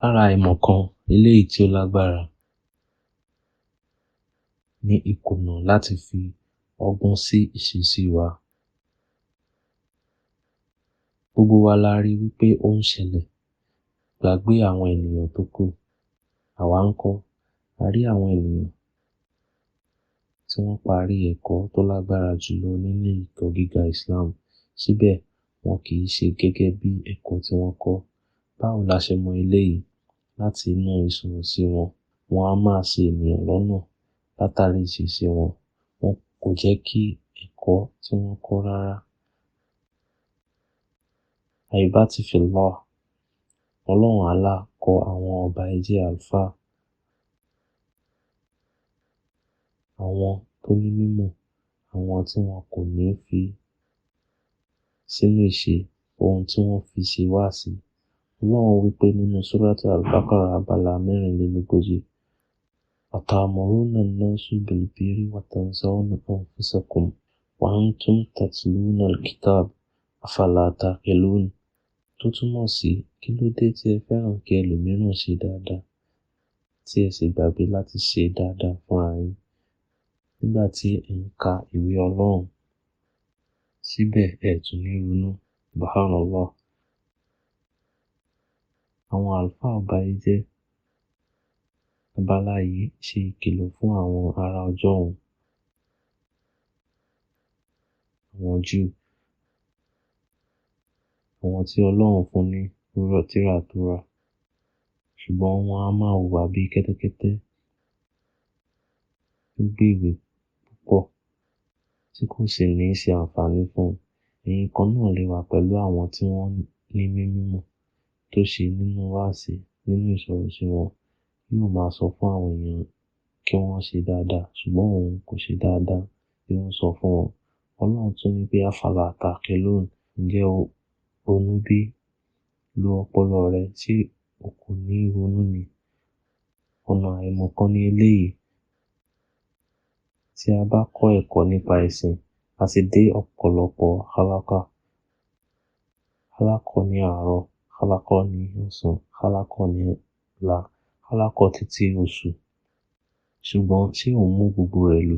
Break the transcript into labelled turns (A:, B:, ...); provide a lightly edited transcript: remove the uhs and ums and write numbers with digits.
A: Lára ìmọ̀ kan eléyìí tí ó lágbára ní ìkùnà láti fi ọgbọ́n sí ìṣesí wa. Gbogbo wa la rí wípé ó ń ṣẹlẹ̀. Gbàgbé àwọn ènìyàn tó kù. Àwa ń kọ́. A rí àwọn ènìyàn tí wọ́n parí ẹ̀kọ́ tó lágbára jùlọ nílé ẹ̀kọ́ gíga Islam. Síbẹ̀, wọn kì í ṣe gẹ́gẹ́ bí ẹ̀kọ́ tí wọ́n kọ́. Báwo la ṣe mọ eléyìí? Láti inú ìsọ̀rọ̀sí wọn. Wọn a máa ṣì ènìyàn lọ́nà látàrí ìṣesí wọn. Wọn kò jẹ́ kí ẹ̀kọ́ tí wọ́n kọ́ rárá. Àìbátífìlláh. Ọlọ́run Allah kọ àwọn ọba ẹjẹ́ àlùfáà, àwọn tó ní mímọ̀, àwọn tí wọn kò ní fi sínú ìṣe ohun tí wọ́n fi ṣe wáàsí. Ọlọ́run wípé nínú Suratu Al-Baqarah abala 44, Atamuruna an-nasa bil-birri wa tansawna anfusakum wa antum tatluna al-kitab afala taqilun. Tó túmọ̀ sí, kí ló dé tí ẹ fẹ́ràn kí ẹlòmíràn ṣe dáadáa, tí ẹ sì gbàgbé láti ṣe dáadáa fúnra yín nígbà tí ẹ ń ka ìwé Ọlọ́run. Síbẹ̀ ẹ tún ní ronú. Subhanallah. Àwọn àlùfáà ọba ẹjẹ́ abala yìí ṣe ìkìlọ̀ fún àwọn ará ọjọ́ òun, àwọn Júù, àwọn tí Ọlọ́run fún ní tírà Tórà, ṣùgbọ́n wọn a máa hùwà bí kẹ́tẹ́kẹ́tẹ́ tó gbé ìwé púpọ̀ tí kò sì ní ṣe àǹfààní fún un. Ẹ̀yin kan náà lè wà pẹ̀lú àwọn tí wọ́n ní mímọ̀ tó ṣe nínú wáàsí, nínú ìsọ̀rọ̀sí wọn. Yóò máa sọ fún àwọn èèyàn kí wọ́n ṣe dáadáa, ṣùgbọ́n òun kò ṣe dáadáa tí ó ń sọ fún wọn. Ọlọ́run tún ní pé afala taqilun. Ǹjẹ́ o ronú bí? Lo ọpọlọ rẹ tí o kò ní ronú ni. Ọ̀nà àìmọ̀kan ni eléyìí. Tí a bá kọ́ ẹ̀kọ́ nípa ẹ̀sìn, a ti dé ọ̀pọ̀lọpọ̀ halaqah. Halaqah ní àárọ̀, halaqah ní ọ̀sán, halaqah ní ọ̀la, halaqah títí oṣù. Ṣùgbọ́n ṣé ò ń mú gbogbo rẹ̀ lò?